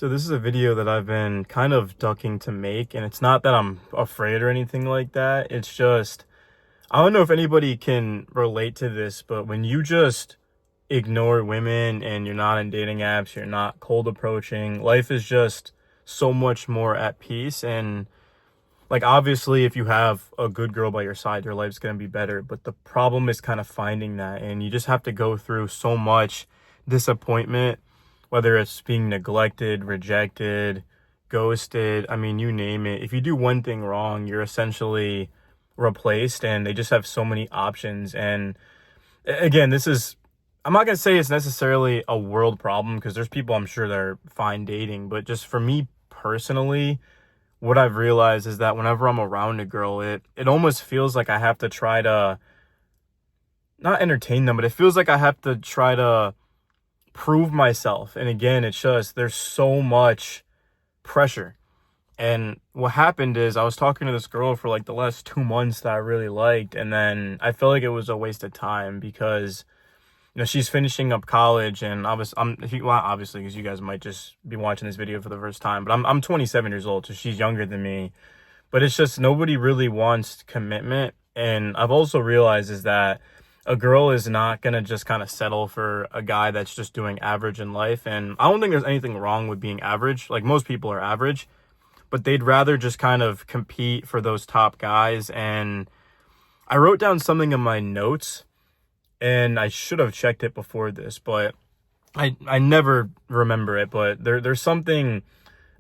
So this is a video that I've been kind of ducking to make, and it's not that I'm afraid or anything like that. It's just, I don't know if anybody can relate to this, but when you just ignore women and you're not in dating apps, you're not cold approaching, life is just so much more at peace. And like, obviously, if you have a good girl by your side, your life's going to be better. But the problem is kind of finding that, and you just have to go through so much disappointment, whether it's being neglected, rejected, ghosted. I mean, you name it. If you do one thing wrong, you're essentially replaced, and they just have so many options. And again, I'm not going to say it's necessarily a world problem because there's people I'm sure that are fine dating, but just for me personally, what I've realized is that whenever I'm around a girl, it almost feels like I have to try to not entertain them, but it feels like I have to try to prove myself. And again, it's just there's so much pressure. And what happened is I was talking to this girl for like the last 2 months that I really liked, and then I felt like it was a waste of time because she's finishing up college, and obviously, because you guys might just be watching this video for the first time, but I'm 27 years old, so she's younger than me. But it's just nobody really wants commitment, and I've also realized is that a girl is not gonna just kind of settle for a guy that's just doing average in life. And I don't think there's anything wrong with being average. Like, most people are average, but they'd rather just kind of compete for those top guys. And I wrote down something in my notes, and I should have checked it before this, but I never remember it. But there's something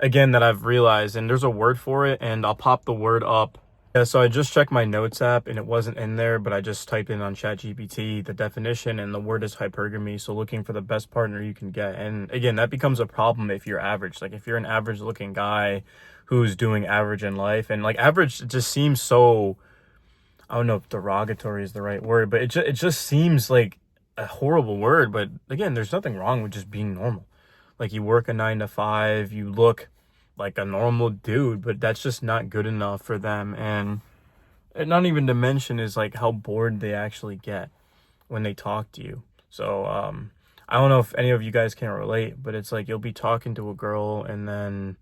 again that I've realized, and there's a word for it, and I'll pop the word up. Yeah, so I just checked my notes app and it wasn't in there, but I just typed in on ChatGPT the definition, and the word is hypergamy. So looking for the best partner you can get. And again, that becomes a problem if you're average. Like, if you're an average looking guy who's doing average in life, and like average just seems so, I don't know if derogatory is the right word, but it just seems like a horrible word. But again, there's nothing wrong with just being normal. Like, you work a 9 to 5, you look like a normal dude, but that's just not good enough for them. And not even to mention is like how bored they actually get when they talk to you. So I don't know if any of you guys can relate, but it's like you'll be talking to a girl, and then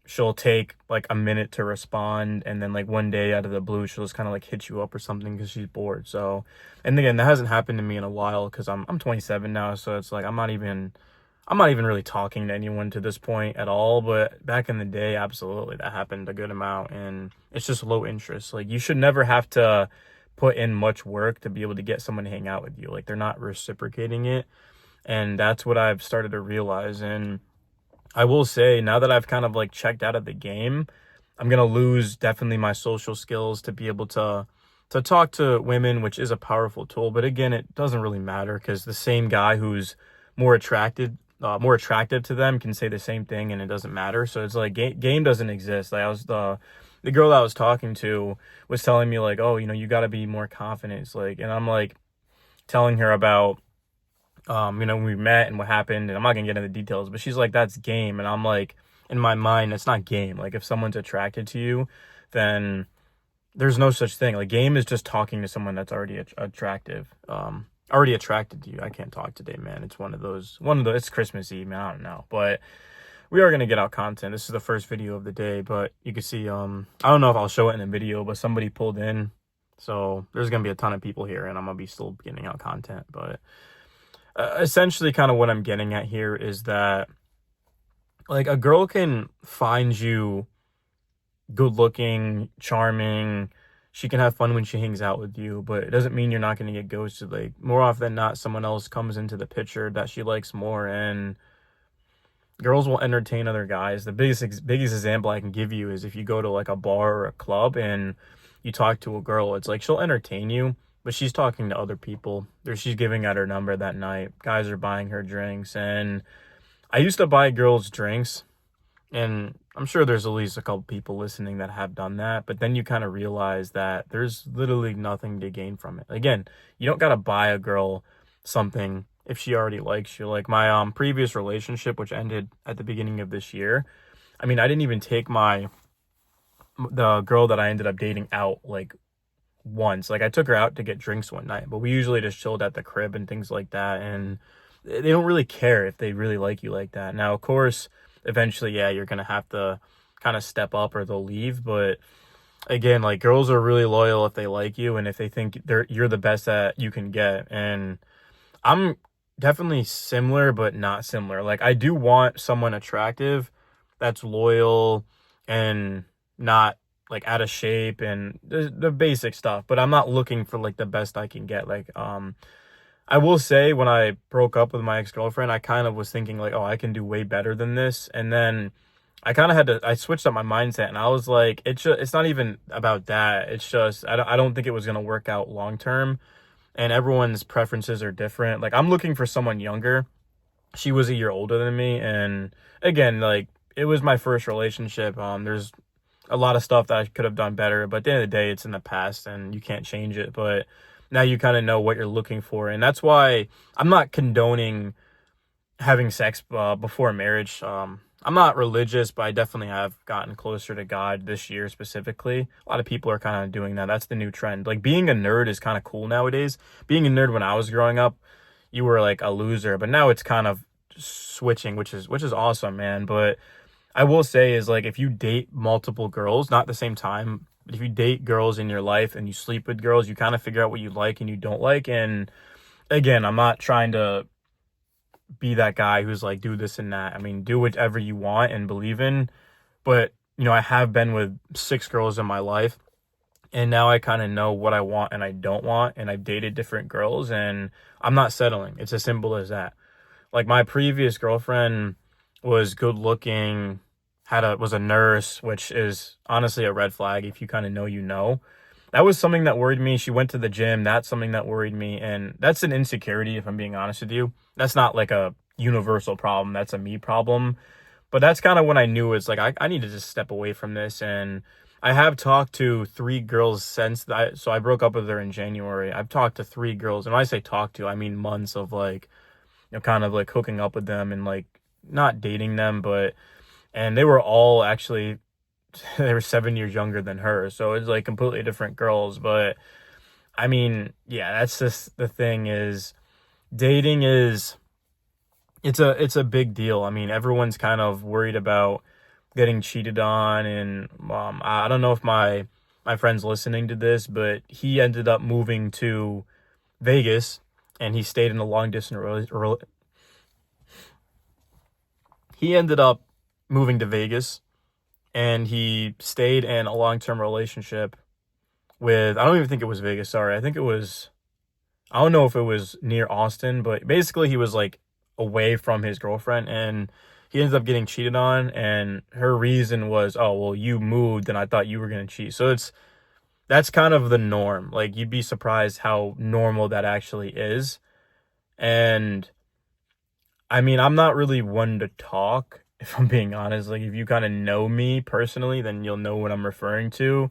she'll take like a minute to respond, and then like one day out of the blue she'll just kind of like hit you up or something because she's bored. So, and again, that hasn't happened to me in a while because I'm 27 now, so it's like I'm not even really talking to anyone to this point at all. But back in the day, absolutely, that happened a good amount, and it's just low interest. Like, you should never have to put in much work to be able to get someone to hang out with you. Like, they're not reciprocating it, and that's what I've started to realize. And I will say, now that I've kind of like checked out of the game, I'm gonna lose definitely my social skills to be able to talk to women, which is a powerful tool. But again, it doesn't really matter because the same guy who's more attractive to them can say the same thing, and it doesn't matter. So it's like game doesn't exist. Like, the girl that I was talking to was telling me like, oh, you got to be more confident. It's like, and I'm like telling her about when we met and what happened, and I'm not gonna get into the details, but she's like, that's game. And I'm like, in my mind, it's not game. Like, if someone's attracted to you, then there's no such thing. Like, game is just talking to someone that's already attractive, already attracted to you. I can't talk today, man. It's one of those, it's Christmas Eve, man. I don't know, but we are gonna get out content. This is the first video of the day, but you can see, I don't know if I'll show it in the video, but somebody pulled in, so there's gonna be a ton of people here, and I'm gonna be still getting out content. But essentially, kind of what I'm getting at here is that, like, a girl can find you good looking, charming. She can have fun when she hangs out with you, but it doesn't mean you're not going to get ghosted. Like, more often than not, someone else comes into the picture that she likes more, and girls will entertain other guys. The biggest example I can give you is if you go to like a bar or a club and you talk to a girl, it's like she'll entertain you, but she's talking to other people. She's giving out her number that night. Guys are buying her drinks, and I used to buy girls drinks, and I'm sure there's at least a couple people listening that have done that, but then you kind of realize that there's literally nothing to gain from it. Again, you don't got to buy a girl something if she already likes you. Like, my previous relationship, which ended at the beginning of this year, I mean, I didn't even take the girl that I ended up dating out like once. Like, I took her out to get drinks one night, but we usually just chilled at the crib and things like that, and they don't really care if they really like you like that. Now, of course, eventually, yeah, you're gonna have to kind of step up or they'll leave. But again, like girls are really loyal if they like you and if they think you're the best that you can get. And I'm definitely similar, but not similar. Like I do want someone attractive that's loyal and not like out of shape and the basic stuff, but I'm not looking for like the best I can get. Like I will say when I broke up with my ex-girlfriend, I kind of was thinking like, oh, I can do way better than this. And then I kind of I switched up my mindset and I was like, it's not even about that. It's just, I don't think it was going to work out long term, and everyone's preferences are different. Like I'm looking for someone younger. She was a year older than me. And again, like it was my first relationship. There's a lot of stuff that I could have done better, but at the end of the day, it's in the past and you can't change it. But now you kind of know what you're looking for. And that's why I'm not condoning having sex before marriage. I'm not religious, but I definitely have gotten closer to God this year specifically. A lot of people are kind of doing that. That's the new trend. Like being a nerd is kind of cool nowadays. Being a nerd when I was growing up, you were like a loser, but now it's kind of switching, which is awesome, man. But I will say is like if you date multiple girls, not at the same time, but if you date girls in your life and you sleep with girls, you kind of figure out what you like and you don't like. And again, I'm not trying to be that guy who's like do this and that. I mean, do whatever you want and believe in. But I have been with 6 girls in my life, and now I kind of know what I want and I don't want, and I've dated different girls and I'm not settling. It's as simple as that. Like my previous girlfriend was good looking, was a nurse, which is honestly a red flag. If you kind of know, that was something that worried me. She went to the gym. That's something that worried me. And that's an insecurity, if I'm being honest with you. That's not like a universal problem. That's a me problem. But that's kind of when I knew it's like, I need to just step away from this. And I have talked to 3 girls since that. So I broke up with her in January. I've talked to 3 girls. And when I say talk to, I mean months of like, kind of like hooking up with them and like not dating them, and they were all actually, they were 7 years younger than her. So it's like completely different girls. But I mean, yeah, that's just the thing is dating it's a big deal. I mean, everyone's kind of worried about getting cheated on. And I don't know if my friend's listening to this, but he ended up moving to Vegas and he stayed in a long distance he ended up moving to Vegas and he stayed in a long-term relationship with, I don't even think it was Vegas, sorry. I don't know if it was near Austin, but basically he was like away from his girlfriend and he ended up getting cheated on, and her reason was, oh, well, you moved and I thought you were going to cheat. So that's kind of the norm. Like you'd be surprised how normal that actually is. And I mean, I'm not really one to talk, if I'm being honest. Like, if you kind of know me personally, then you'll know what I'm referring to.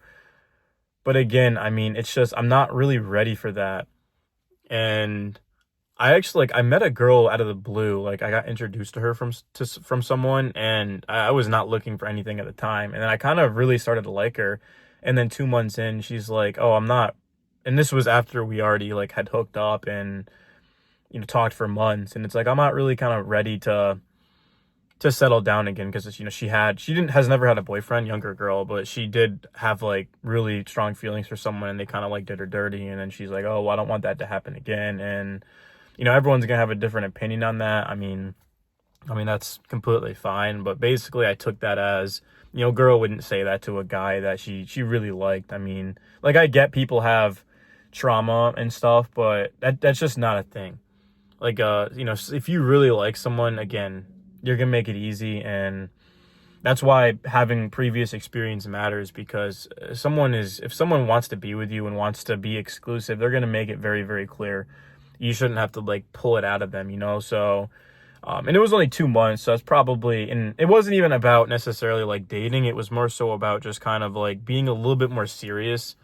But again, I mean, it's just, I'm not really ready for that. And I actually, like, I met a girl out of the blue. Like, I got introduced to her from someone, and I was not looking for anything at the time. And then I kind of really started to like her. And then 2 months in, she's like, oh, I'm not. And this was after we already, like, had hooked up and talked for months, and it's like I'm not really kind of ready to settle down again, because she has never had a boyfriend, younger girl, but she did have like really strong feelings for someone, and they kind of like did her dirty, and then she's like, oh, well, I don't want that to happen again. And everyone's gonna have a different opinion on that. I mean that's completely fine, but basically I took that as girl wouldn't say that to a guy that she really liked. I mean, like, I get people have trauma and stuff, but that's just not a thing. Like, if you really like someone, again, you're going to make it easy. And that's why having previous experience matters, because if someone wants to be with you and wants to be exclusive, they're going to make it very, very clear. You shouldn't have to like pull it out of them, So, and it was only 2 months. So that's probably, and it wasn't even about necessarily like dating. It was more so about just kind of like being a little bit more serious,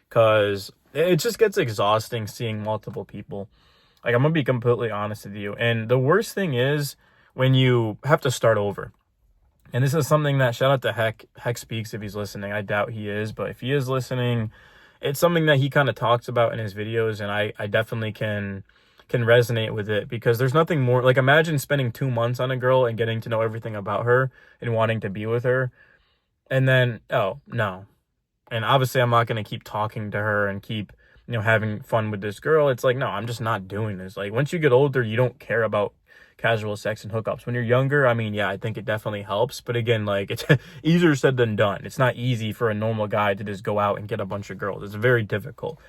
because it just gets exhausting seeing multiple people. Like, I'm going to be completely honest with you. And the worst thing is when you have to start over. And this is something that, shout out to Heck Speaks if he's listening. I doubt he is, but if he is listening, it's something that he kind of talks about in his videos. And I definitely can can resonate with it, because there's nothing more like, imagine spending 2 months on a girl and getting to know everything about her and wanting to be with her, and then, oh no. And obviously I'm not going to keep talking to her and keep, having fun with this girl. It's like, no, I'm just not doing this. Like, once you get older, you don't care about casual sex and hookups. When you're younger, I mean, yeah, I think it definitely helps, but again, like, it's easier said than done. It's not easy for a normal guy to just go out and get a bunch of girls. It's very difficult.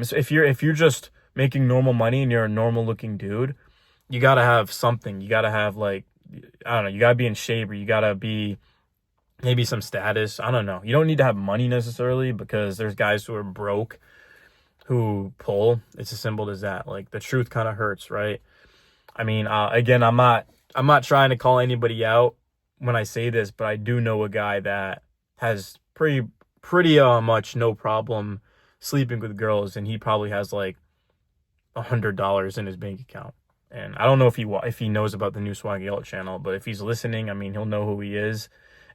So if you're just making normal money and you're a normal looking dude, you got to have something. You got to have, like, I don't know, you got to be in shape, or you got to be maybe some status. I don't know. You don't need to have money necessarily, because there's guys who are broke who pull. It's as simple as that. Like, the truth kind of hurts, right? I mean, again, I'm not trying to call anybody out when I say this, but I do know a guy that has pretty much no problem sleeping with girls, and he probably has like $100 in his bank account. And I don't know if he knows about the new Swaggy Alt channel, but if he's listening, I mean, he'll know who he is.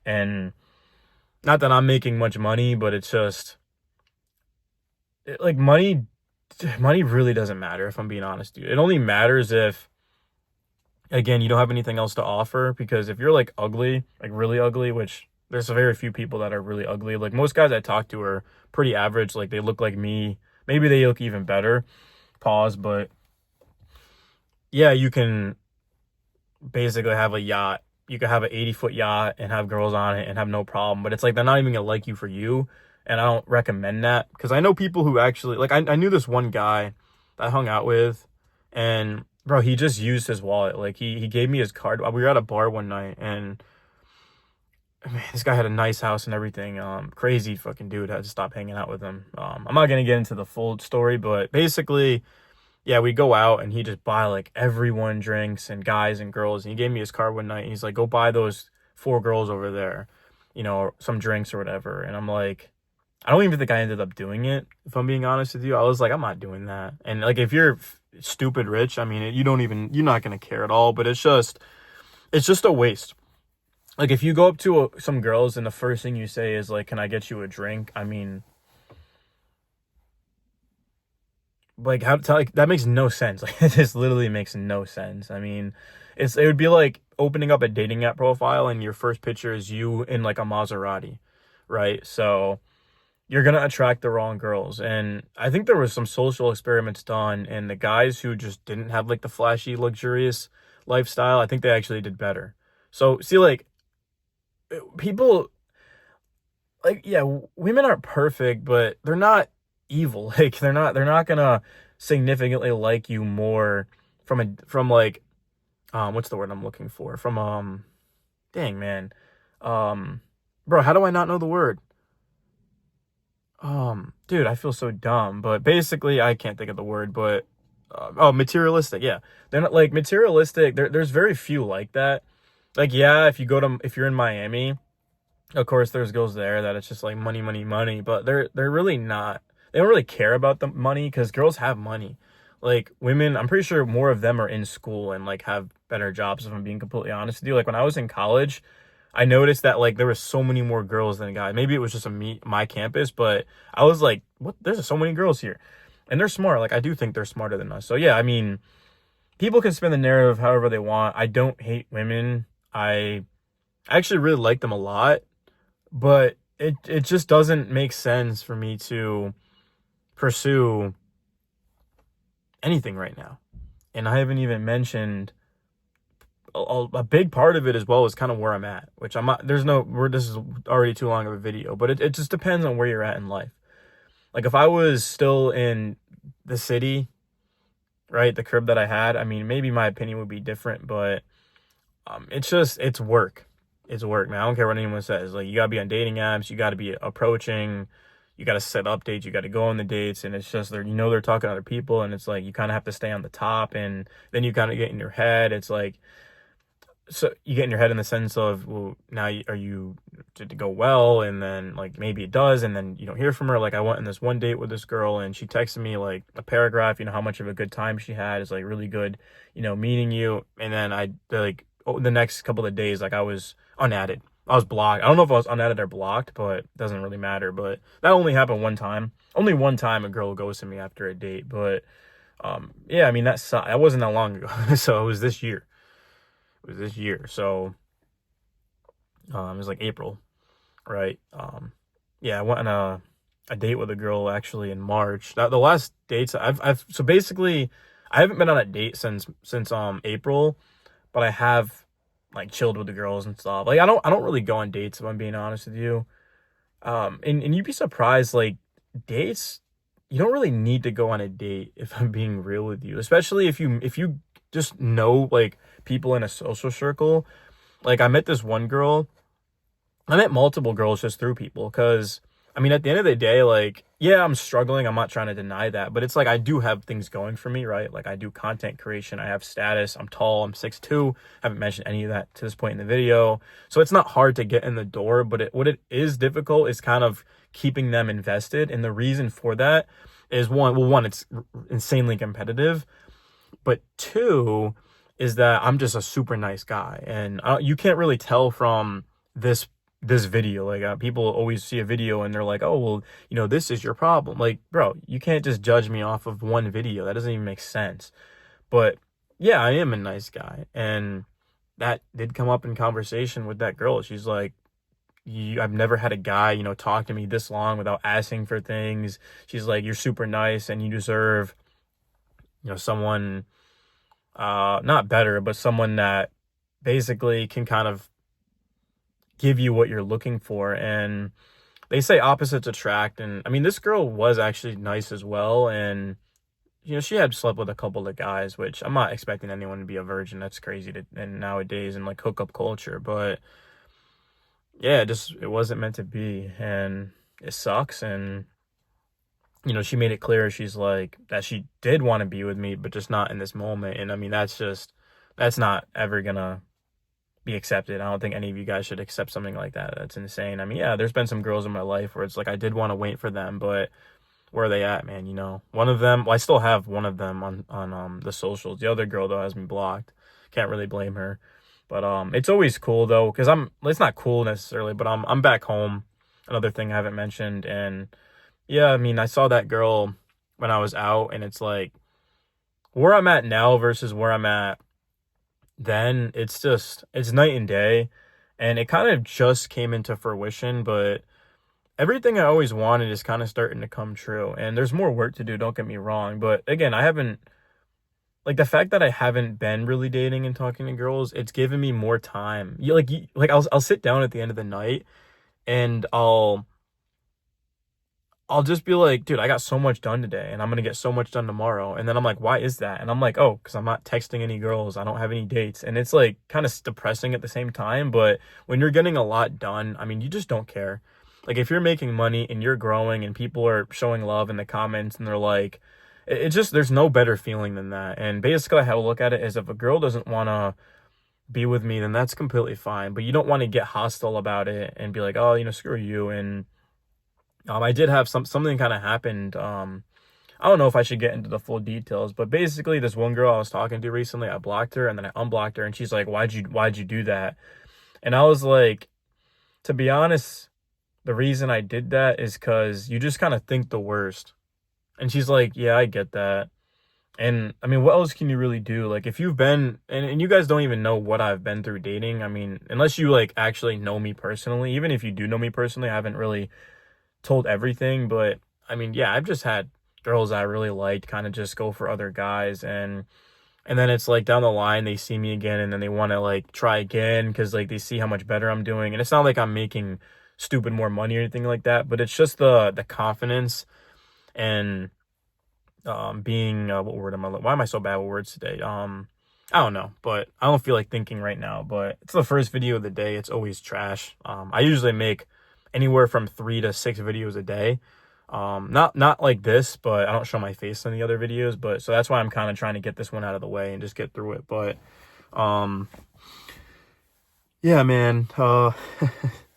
And not that I'm making much money, but it's just like, money really doesn't matter, if I'm being honest with you. It only matters if, again, you don't have anything else to offer. Because if you're like ugly, like really ugly, which there's very few people that are really ugly. Like, most guys I talk to are pretty average. Like, they look like me. Maybe they look even better. Pause. But yeah, you can basically have a yacht. You could have an 80-foot yacht and have girls on it and have no problem. But it's like, they're not even gonna like you for you. And I don't recommend that, because I know people who actually, like, I knew this one guy that I hung out with, and bro, he just used his wallet. Like, he gave me his card. We were at a bar one night, and man, this guy had a nice house and everything. Crazy fucking dude. I had to stop hanging out with him. I'm not gonna get into the full story, but basically, yeah, we go out and he just buy like everyone drinks, and guys and girls. And he gave me his card one night, and he's like, go buy those 4 girls over there, some drinks or whatever. And I'm like, I don't even think I ended up doing it, if I'm being honest with you. I was like, I'm not doing that. And like, if you're stupid rich, I mean, you're not going to care at all. But it's just a waste. Like, if you go up to some girls and the first thing you say is like, can I get you a drink? I mean, like, that makes no sense. Like, it just literally makes no sense. I mean, it would be like opening up a dating app profile and your first picture is you in like a Maserati, right? So you're going to attract the wrong girls. And I think there was some social experiments done, and the guys who just didn't have like the flashy, luxurious lifestyle, I think they actually did better. So see, like, people, like, yeah, women aren't perfect, but they're not evil. Like, they're not gonna significantly like you more from like, what's the word I'm looking for? From, dang, man. Bro, how do I not know the word? Dude, I feel so dumb. But basically, I can't think of the word, but, materialistic. Yeah. They're not like materialistic. There's very few like that. Like, yeah, if you're in Miami, of course there's girls there that it's just like money, money, money, but they're really not. They don't really care about the money, because girls have money. Like, women, I'm pretty sure more of them are in school and like have better jobs, if I'm being completely honest with you. Like, when I was in college, I noticed that like there were so many more girls than guys. Maybe it was just my campus, but I was like, what? There's so many girls here. And they're smart. Like, I do think they're smarter than us. So yeah, I mean, people can spin the narrative however they want. I don't hate women. I actually really like them a lot, but it just doesn't make sense for me to pursue anything right now. And I haven't even mentioned a big part of it as well is kind of where I'm at, which I'm not, this is already too long of a video, but it just depends on where you're at in life. Like, if I was still in the city, right, the crib that I had, I mean, maybe my opinion would be different, but it's work. It's work, man. I don't care what anyone says. Like, you gotta be on dating apps, you gotta be approaching, you gotta set updates, you gotta go on the dates, and it's just, they're talking to other people, and it's like, you kind of have to stay on the top, and then you kind of get in your head. It's like, so you get in your head in the sense of, well, now are you, did it go well? And then like, maybe it does, and then you don't hear from her. Like, I went on this one date with this girl, and she texted me like a paragraph, how much of a good time she had. It's like, really good, meeting you. And then the next couple of days, like, I was unadded. I was blocked. I don't know if I was unadded or blocked, but it doesn't really matter. But that only happened one time. Only one time a girl ghosted me after a date. But Yeah, I mean, that wasn't that long ago. So it was this year. It was this year. So it was like April, right? Yeah, I went on a date with a girl actually in March. The last dates so basically I haven't been on a date since April, but I have like chilled with the girls and stuff. Like I don't really go on dates if I'm being honest with you. And you'd be surprised, like dates, you don't really need to go on a date if I'm being real with you, especially if you just know like people in a social circle. Like I met multiple girls just through people because I mean at the end of the day, like yeah, I'm struggling. I'm not trying to deny that, but it's like I do have things going for me, right? Like I do content creation, I have status, I'm tall, I'm 6'2". Haven't mentioned any of that to this point in the video. So it's not hard to get in the door, but what it is difficult is kind of keeping them invested. And the reason for that is one, it's insanely competitive, but two is that I'm just a super nice guy, and you can't really tell from this this video. Like people always see a video and they're like, "Oh, well, this is your problem." Like, bro, you can't just judge me off of one video. That doesn't even make sense. But yeah, I am a nice guy, and that did come up in conversation with that girl. She's like, I've never had a guy, talk to me this long without asking for things. She's like, "You're super nice and you deserve, someone not better, but someone that basically can kind of give you what you're looking for." And they say opposites attract. And I mean, this girl was actually nice as well. And, she had slept with a couple of guys, which I'm not expecting anyone to be a virgin. That's crazy and nowadays in like hookup culture. But yeah, it wasn't meant to be. And it sucks. And, she made it clear, she's like, that she did want to be with me, but just not in this moment. And I mean, that's not ever gonna be accepted. I don't think any of you guys should accept something like that. That's insane. I mean, yeah, there's been some girls in my life where it's like I did want to wait for them, but where are they at, man? One of them, well, I still have one of them on the socials. The other girl though has me blocked. Can't really blame her. But it's always cool though, because it's not cool necessarily, but I'm back home. Another thing I haven't mentioned. And yeah, I mean, I saw that girl when I was out, and it's like where I'm at now versus where I'm at then, it's night and day. And it kind of just came into fruition, but everything I always wanted is kind of starting to come true. And there's more work to do, don't get me wrong, but again, I haven't, like, the fact that I haven't been really dating and talking to girls, it's given me more time. I'll sit down at the end of the night, and I'll just be like, dude, I got so much done today, and I'm gonna get so much done tomorrow. And then I'm like, why is that? And I'm like, oh, because I'm not texting any girls. I don't have any dates. And it's like kind of depressing at the same time. But when you're getting a lot done, I mean, you just don't care. Like if you're making money and you're growing and people are showing love in the comments and they're like, it just, there's no better feeling than that. And basically, how I look at it is if a girl doesn't want to be with me, then that's completely fine. But you don't want to get hostile about it and be like, oh, screw you. And I did have something kind of happened. I don't know if I should get into the full details, but basically this one girl I was talking to recently, I blocked her and then I unblocked her, and she's like, why'd you do that? And I was like, to be honest, the reason I did that is because you just kind of think the worst. And she's like, yeah, I get that. And I mean, what else can you really do? Like if you've been, and you guys don't even know what I've been through dating. I mean, unless you like actually know me personally, even if you do know me personally, I haven't really told everything. But I mean, yeah, I've just had girls I really liked kind of just go for other guys, and then it's like down the line they see me again and then they want to like try again because like they see how much better I'm doing. And it's not like I'm making stupid more money or anything like that, but it's just the confidence and being what word am I, why am I so bad with words today? I don't know, but I don't feel like thinking right now. But it's the first video of the day. It's always trash. I usually make anywhere from 3 to 6 videos a day. Not like this, but I don't show my face in the other videos. But so that's why I'm kind of trying to get this one out of the way and just get through it. But yeah, man.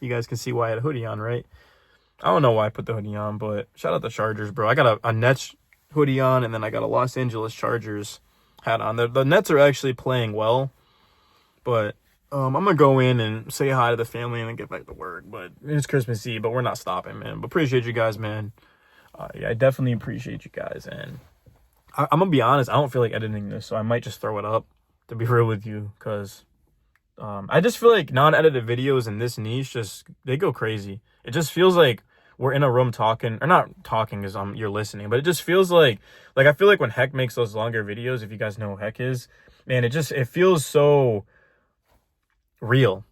You guys can see why I had a hoodie on, right? I don't know why I put the hoodie on, but shout out the Chargers, bro. I got a Nets hoodie on, and then I got a Los Angeles Chargers hat on. The Nets are actually playing well, but I'm gonna go in and say hi to the family and then get back to work. But it's Christmas Eve, but we're not stopping, man. But appreciate you guys, man. Yeah, I definitely appreciate you guys, and I'm gonna be honest, I don't feel like editing this, so I might just throw it up, to be real with you, because I just feel like non-edited videos in this niche they go crazy. It just feels like we're in a room talking, or not talking because you're listening, but it just feels like I feel like when Heck makes those longer videos, if you guys know who Heck is, man, it feels so real.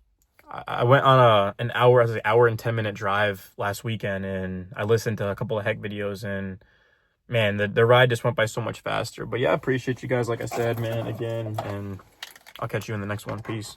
I went on an hour, I was like hour and 10 minute drive last weekend, and I listened to a couple of Heck videos, and man, the ride just went by so much faster. But yeah, I appreciate you guys, like I said, man, again, and I'll catch you in the next one. Peace.